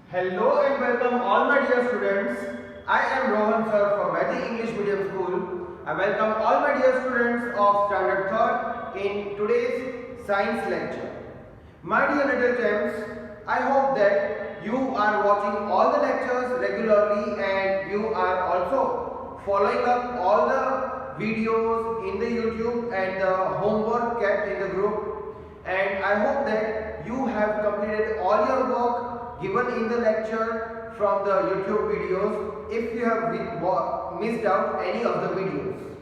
Hello and welcome all my dear students. I am Rohan sir from Vedic English Medium School. I welcome all my dear students of Standard 3rd in today's science lecture. My dear little gems, I hope that you are watching all the lectures regularly and you are also following up all the videos in the YouTube and the homework kept in the group. And I hope that you have completed all your work given in the lecture from the YouTube videos if you have missed out any of the videos.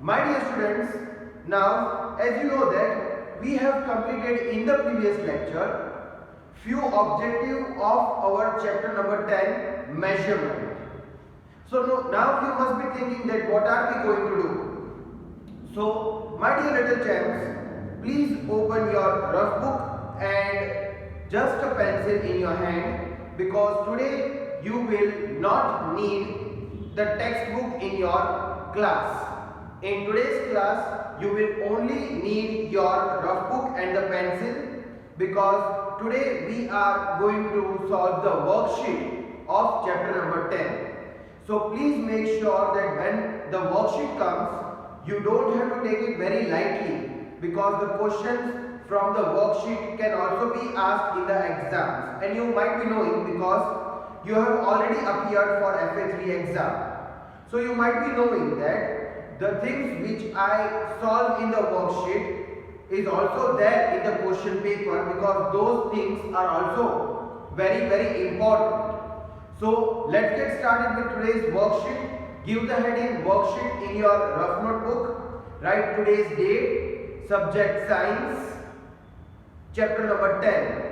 My dear students, now as you know that we have completed in the previous lecture few objectives of our chapter number 10, measurement. So now you must be thinking that what are we going to do? So my dear little gems, please open your rough book and just a pencil in your hand, because today you will not need the textbook in your class. In today's class you will only need your rough book and the pencil, because today we are going to solve the worksheet of chapter number 10. So please make sure that when the worksheet comes, you don't have to take it very lightly, because the questions from the worksheet can also be asked in the exams, and you might be knowing because you have already appeared for FA3 exam. So you might be knowing that the things which I solve in the worksheet is also there in the question paper, because those things are also very important. So let's get started with today's worksheet. Give the heading worksheet in your rough notebook. Write today's date, subject science, chapter number 10.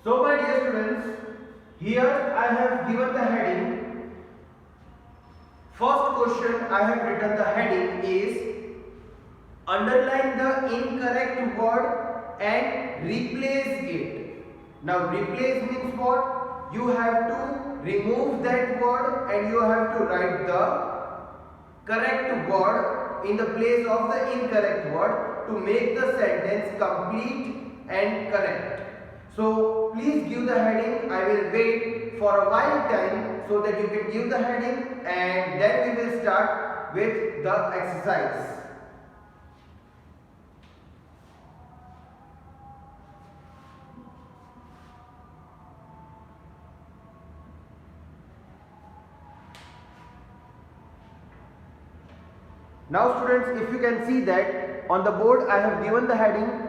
So my dear students, here I have given the heading. First question I have written the heading is underline the incorrect word and replace it. Now replace means what? You have to remove that word and you have to write the correct word in the place of the incorrect word to make the sentence complete and correct. So please give the heading. I will wait for a while time so that you can give the heading, and then we will start with the exercise. Now students, if you can see that on the board I have given the heading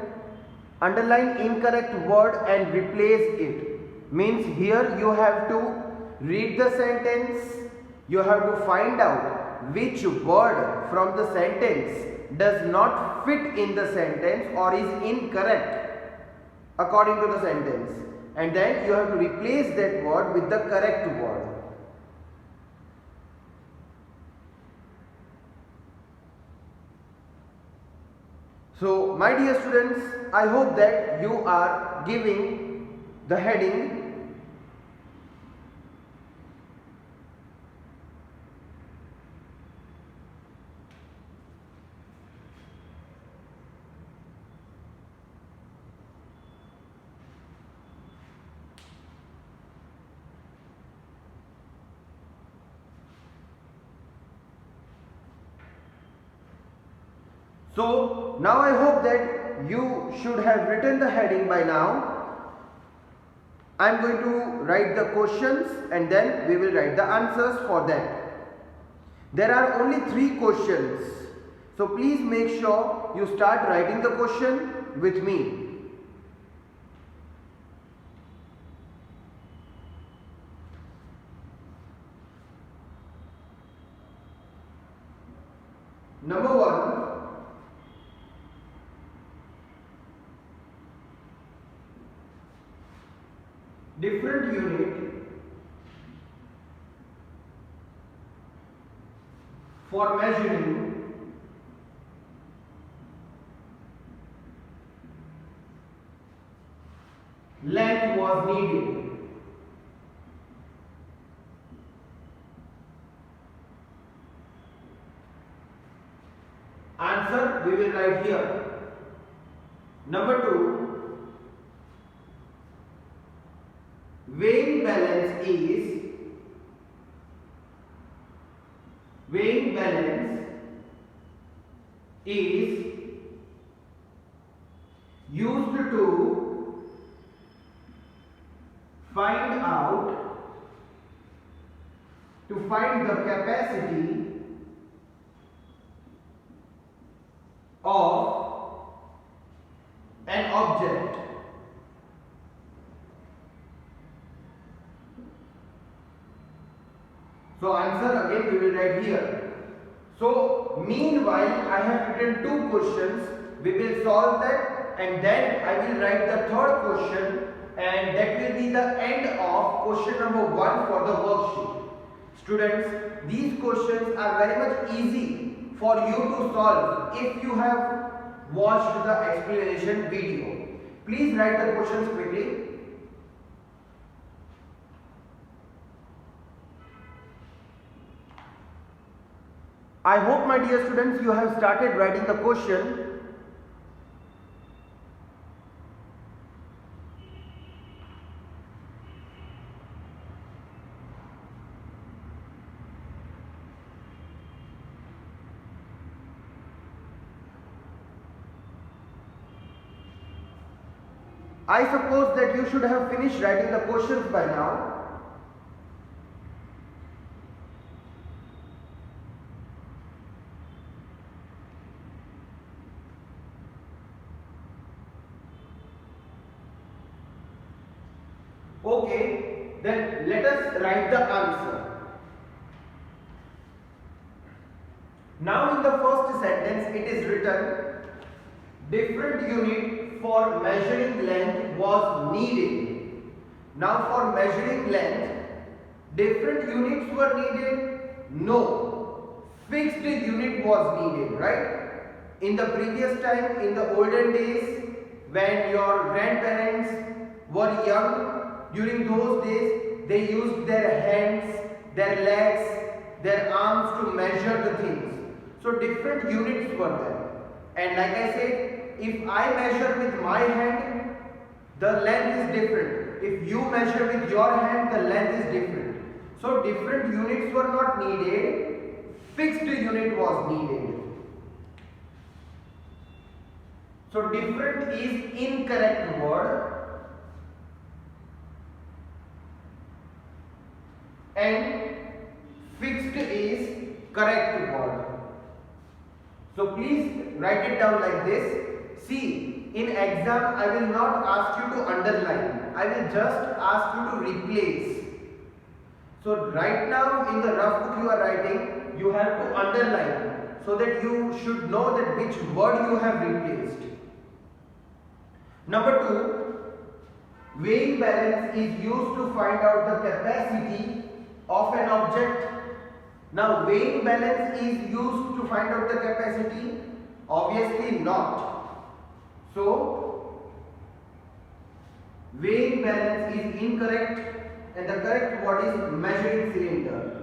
underline incorrect word and replace it. Means here you have to read the sentence, you have to find out which word from the sentence does not fit in the sentence or is incorrect according to the sentence, and then you have to replace that word with the correct word. So my dear students, I hope that you are giving the heading. So now I hope that you should have written the heading by now. I am going to write the questions and then we will write the answers for that. There are only 3 questions. So please make sure you start writing the question with me. Number 1, different unit for measuring length was needed. Answer we will write here. Number 2, weighing balance is used to find the capacity of an object. So answer again we will write here. So meanwhile I have written 2 questions. We will solve that and then I will write the third question, and that will be the end of question number 1 for the worksheet. Students, these questions are very much easy for you to solve if you have watched the explanation video. Please write the questions quickly. I hope my dear students you have started writing the question. I suppose that you should have finished writing the questions by now. Okay, then let us write the answer. Now in the first sentence it is written, different unit for measuring length was needed. Now for measuring length, different units were needed? No, fixed unit was needed, right? In the previous time, in the olden days, when your grandparents were young, during those days, they used their hands, their legs, their arms to measure the things. So different units were there. And like I said, if I measure with my hand, the length is different. If you measure with your hand, the length is different. So different units were not needed, fixed unit was needed. So different is incorrect word and fixed is correct word. So please write it down like this. See, in exam I will not ask you to underline, I will just ask you to replace. So right now in the rough book you are writing, you have to underline so that you should know that which word you have replaced. Number 2, weighing balance is used to find out the capacity of an object. Now weighing balance is used to find out the capacity? Obviously not. So weighing balance is incorrect and the correct word is measuring cylinder.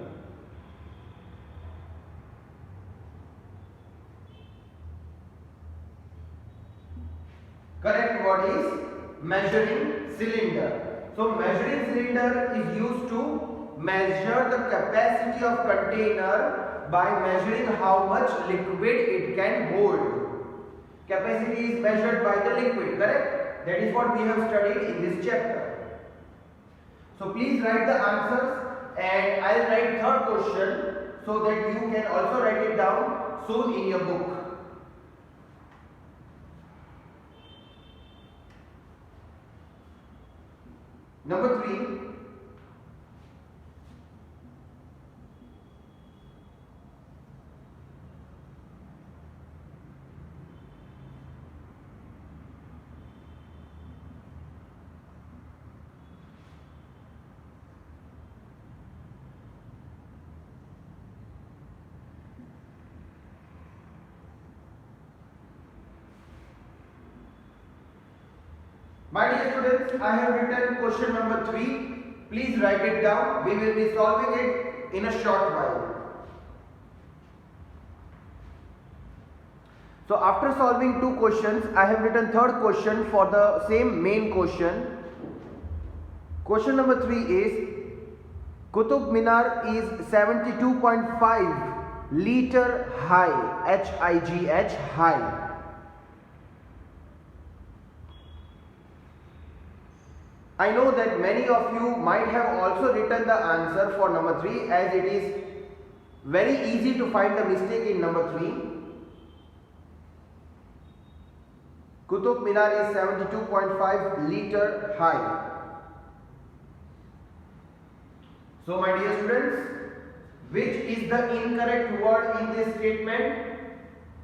Correct word is measuring cylinder. So measuring cylinder is used to measure the capacity of container by measuring how much liquid it can hold. Capacity is measured by the liquid, correct? That is what we have studied in this chapter. So please write the answers and I will write third question so that you can also write it down soon in your book. Number 3. My dear students, I have written question number 3. Please write it down. We will be solving it in a short while. So after solving 2 questions, I have written third question for the same main question. Question number 3 is Qutub Minar is 72.5 meter high, H-I-G-H, high. I know that many of you might have also written the answer for number 3, as it is very easy to find the mistake in number 3. Qutub Minar is 72.5 meter high. So my dear students, which is the incorrect word in this statement?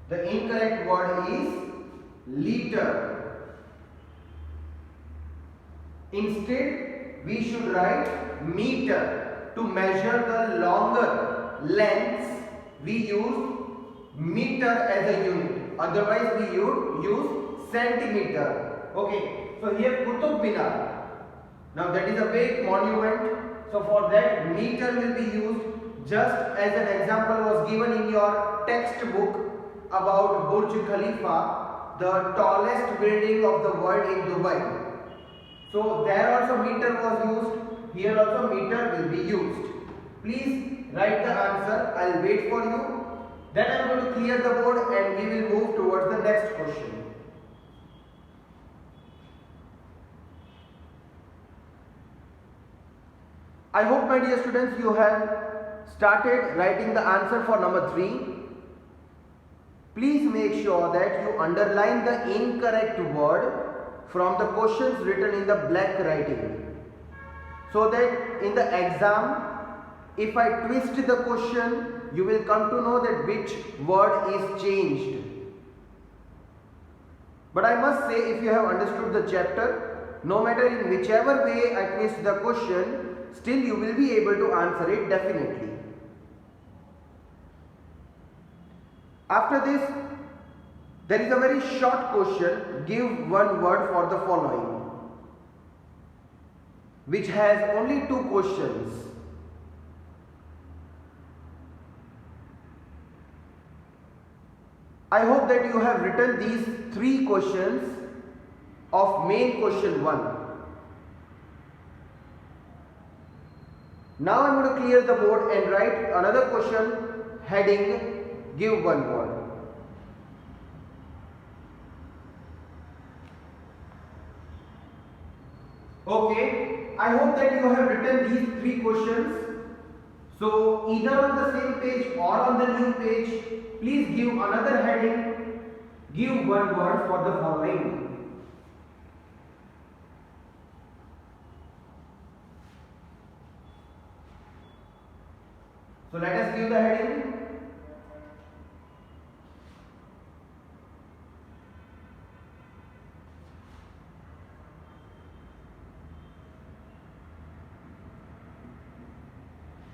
The incorrect word is liter. Instead, we should write meter. To measure the longer lengths, we use meter as a unit. Otherwise, we use centimeter. Okay. So here Qutub Minar. Now that is a big monument. So for that, meter will be used, just as an example was given in your textbook about Burj Khalifa, the tallest building of the world in Dubai. So there also meter was used, here also meter will be used. Please write the answer, I will wait for you. Then I am going to clear the board and we will move towards the next question. I hope, my dear students, you have started writing the answer for number 3. Please make sure that you underline the incorrect word from the questions written in the black writing, so that in the exam, if I twist the question, you will come to know that which word is changed. But I must say, if you have understood the chapter, no matter in whichever way I twist the question, still you will be able to answer it definitely. After this, there is a very short question, give one word for the following, which has only 2 questions. I hope that you have written these 3 questions of main question 1. Now I am going to clear the board and write another question heading, give one word. Okay, I hope that you have written these 3 questions. So either on the same page or on the new page, please give another heading, give one word for the following. So let us give the heading.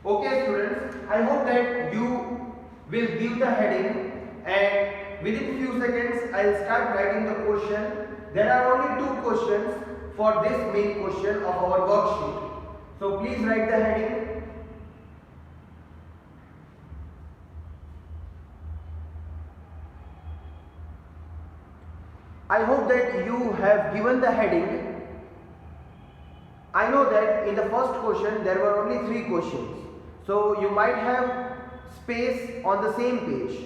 Okay students, I hope that you will give the heading, and within few seconds I will start writing the question. There are only 2 questions for this main question of our worksheet. So please write the heading. I hope that you have given the heading. I know that in the first question there were only 3 questions. So you might have space on the same page.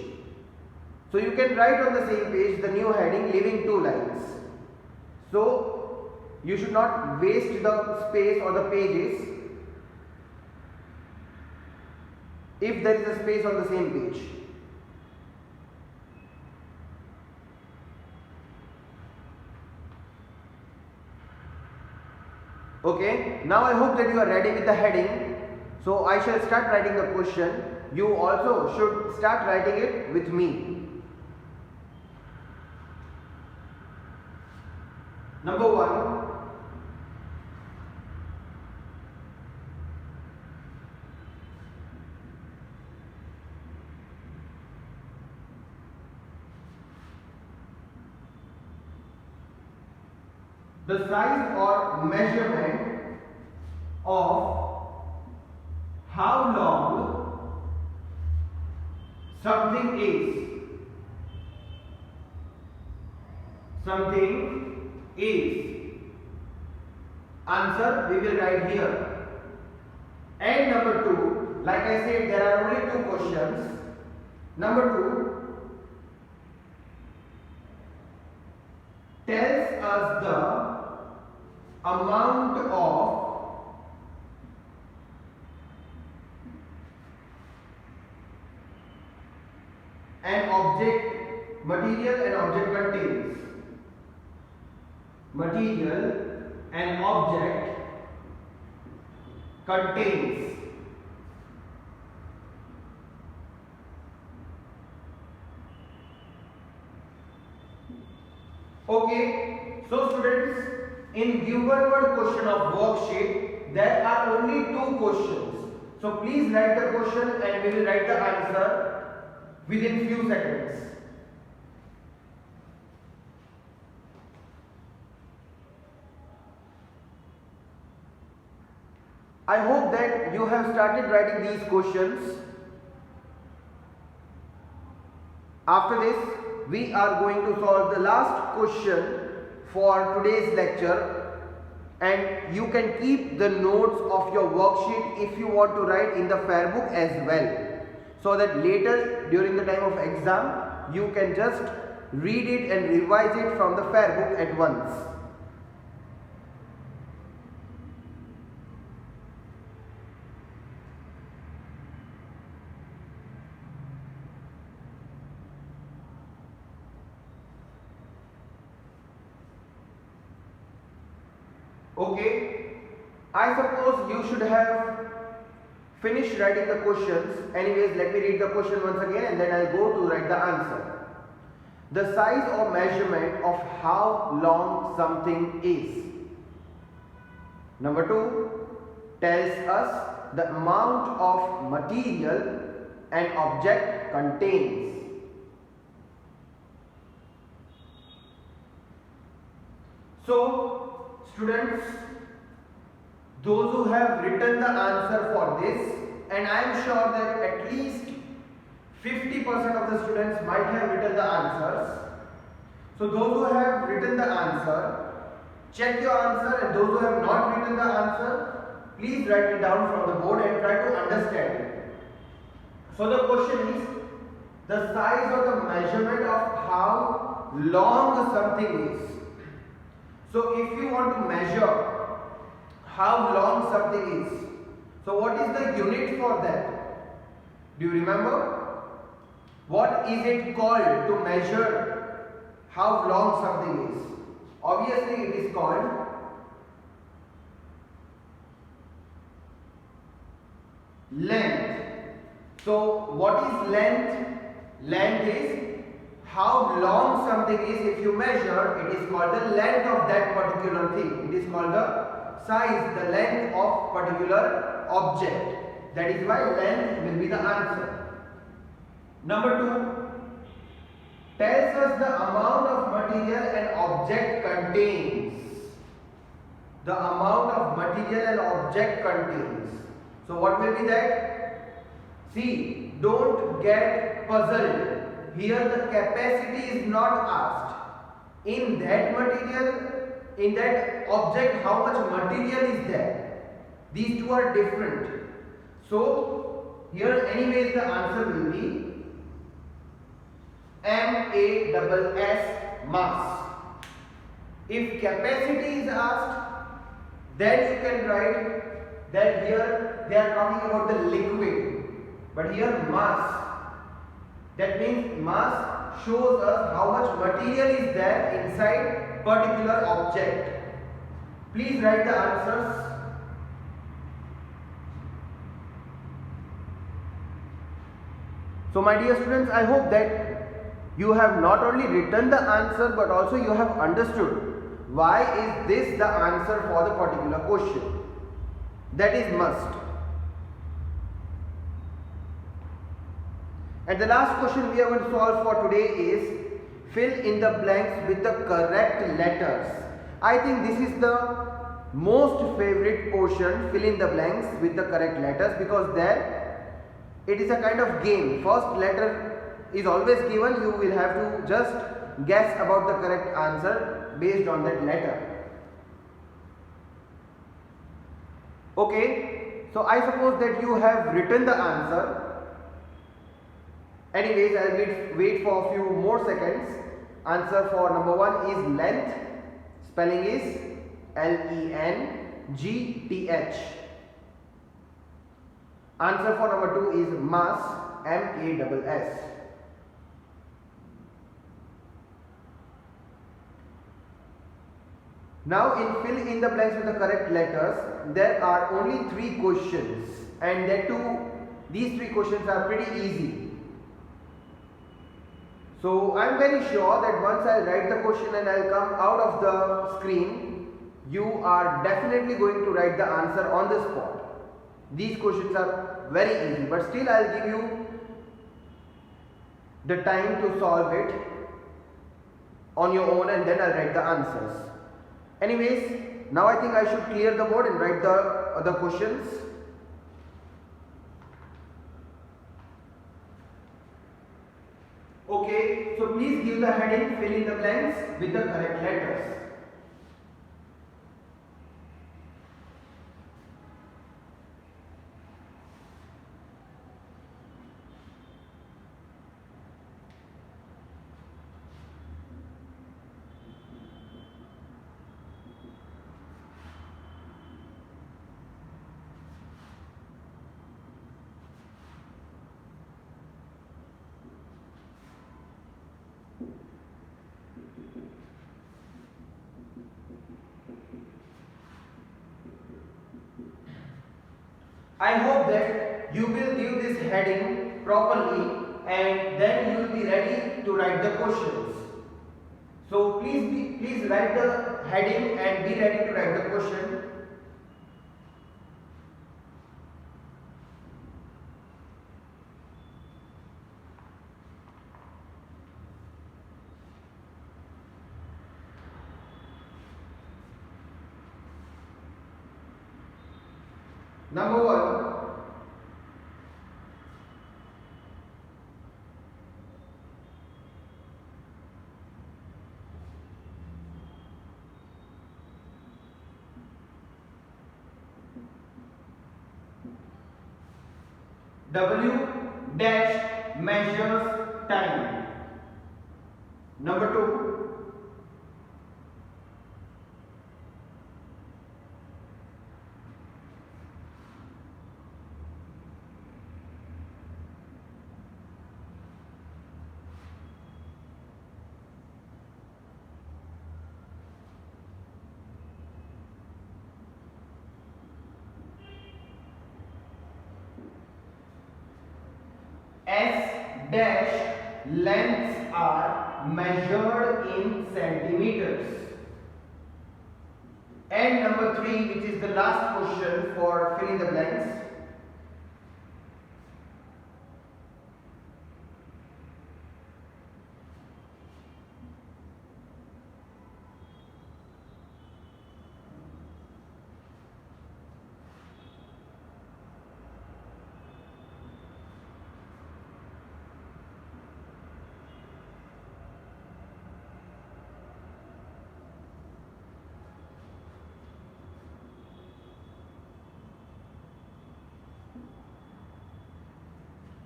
So you can write on the same page the new heading, leaving 2 lines. So you should not waste the space or the pages if there is a space on the same page. Okay, now I hope that you are ready with the heading. So I shall start writing the question. You also should start writing it with me. Number 1. The size or measurement of how long something is. Something is. Answer we will write here. And number 2, like I said, there are only 2 questions. Number 2 tells us the amount of an object, material and object contains. Material and object contains. Okay, so students, in given word question of worksheet, there are only 2 questions. So please write the question and we will write the answer within few seconds. I hope that you have started writing these questions. After this, we are going to solve the last question for today's lecture, and you can keep the notes of your worksheet if you want to write in the fair book as well, so that later during the time of exam you can just read it and revise it from the fair book at once. Okay, I suppose you should have finished writing the questions. Anyways, let me read the question once again and then I'll go to write the answer. The size or measurement of how long something is. Number 2 tells us the amount of material an object contains. So, students, those who have written the answer for this, and I am sure that at least 50% of the students might have written the answers. So those who have written the answer, check your answer, and those who have not written the answer, please write it down from the board and try to understand it. So the question is the size or the measurement of how long something is. So if you want to measure how long something is, so what is the unit for that? Do you remember? What is it called to measure how long something is? Obviously it is called length. So what is length? Length is how long something is. If you measure, it is called the length of that particular thing. It is called the size, the length of particular object. That is why length will be the answer. Number 2 tells us the amount of material an object contains. The amount of material an object contains. So what will be that? See, don't get puzzled. Here the capacity is not asked. In that material, in that object, how much material is there? These two are different. So here anyways the answer will be MASS, mass. If capacity is asked, then you can write that here they are talking about the liquid. But here mass, that means mass shows us how much material is there inside particular object. Please write the answers. So my dear students, I hope that you have not only written the answer but also you have understood why is this the answer for the particular question. That is must. And the last question we are going to solve for today is fill in the blanks with the correct letters. I think this is the most favorite portion, fill in the blanks with the correct letters, because there it is a kind of game. First letter is always given, you will have to just guess about the correct answer based on that letter. Okay, so I suppose that you have written the answer. Anyways, I will wait for a few more seconds. Answer for number 1 is length. Spelling is Length. Answer for number 2 is mass. Mass. Now in fill in the blanks with the correct letters, there are only 3 questions, and these 3 questions are pretty easy. So I am very sure that once I write the question and I will come out of the screen, you are definitely going to write the answer on the spot. These questions are very easy, but still I will give you the time to solve it on your own, and then I will write the answers. Anyways, now I think I should clear the board and write the other questions. Okay, so please give the heading, fill in the blanks with the correct letters. I hope that you will give this heading properly, and then you will be ready to write the questions. So please write the heading and be ready to write the question. Number 1. W dash measures time. Number 2. S dash lengths are measured in centimeters. And number 3, which is the last question for filling the blanks.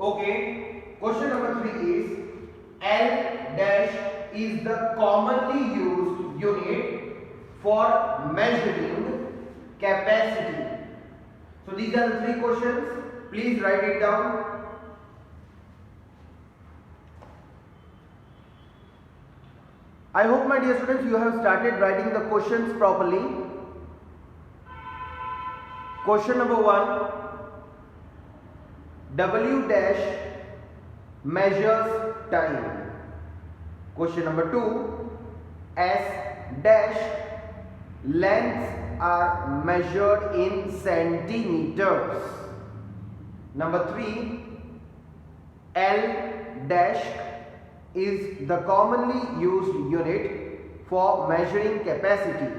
Okay, question number 3 is L dash is the commonly used unit for measuring capacity. So these are the 3 questions. Please write it down. I hope, my dear students, you have started writing the questions properly. Question number 1. W dash measures time. Question number 2. S dash lengths are measured in centimeters. Number 3. L dash is the commonly used unit for measuring capacity.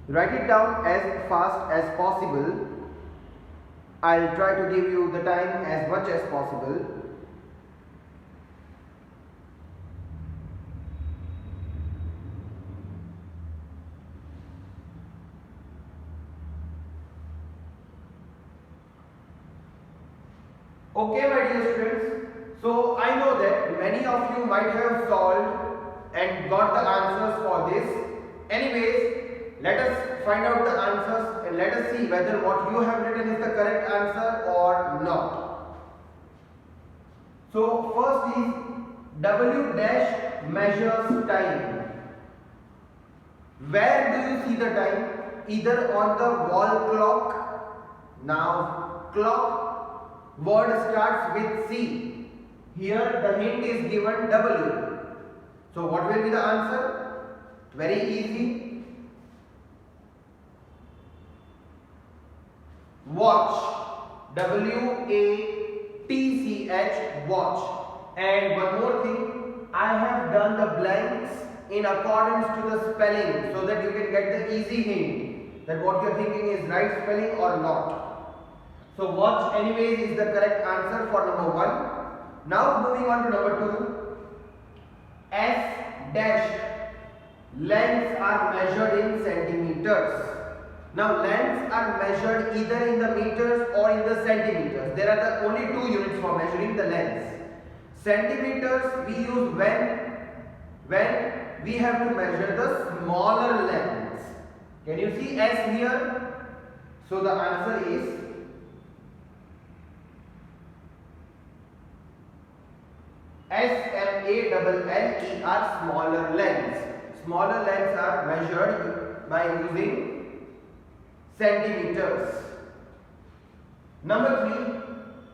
Write it down as fast as possible. I'll try to give you the time as much as possible. Okay, my dear students, so I know that many of you might have solved and got the answers for this. Anyways, let us find out the answers and let us see whether what you have written is the correct answer or not. So first is W dash measures time. Where do you see the time? Either on the wall clock. Now clock word starts with C. Here the hint is given W. So what will be the answer? Very easy. Watch. W-A-T-C-H, watch. And one more thing, I have done the blanks in accordance to the spelling so that you can get the easy hint that what you are thinking is right spelling or not. So watch anyways is the correct answer for number 1. Now moving on to number 2. S dash. Lengths are measured in centimeters. Now lengths are measured either in the meters or in the centimeters. There are the only two units for measuring the lengths. Centimeters we use when we have to measure the smaller lengths. Can you see S here? So the answer is SMALLER, smaller lengths. Smaller lengths are measured by using centimeters. Number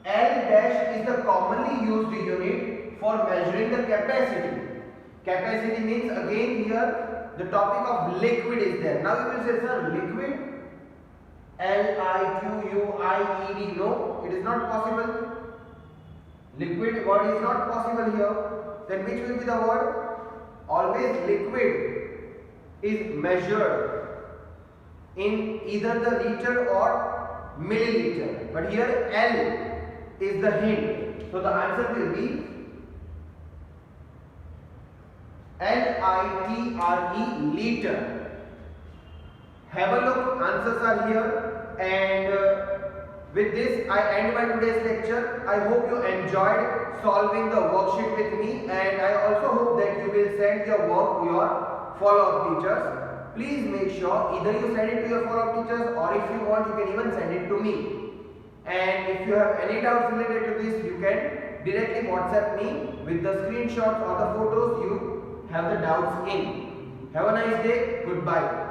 3, L dash is the commonly used unit for measuring the capacity. Capacity means again here the topic of liquid is there. Now you will say, sir, liquid? L-I-Q-U-I-E-D. No, it is not possible. Liquid word is not possible here. Then which will be the word? Always liquid is measured in either the liter or milliliter, but here L is the hint, so the answer will be L-I-T-R-E, liter. Have a look, answers are here, and with this I end my today's lecture. I hope you enjoyed solving the worksheet with me, and I also hope that you will send your work to your follow-up teachers. Please make sure either you send it to your follow-up teachers, or if you want you can even send it to me. And if you have any doubts related to this, you can directly WhatsApp me with the screenshots or the photos you have the doubts in. Have a nice day. Goodbye.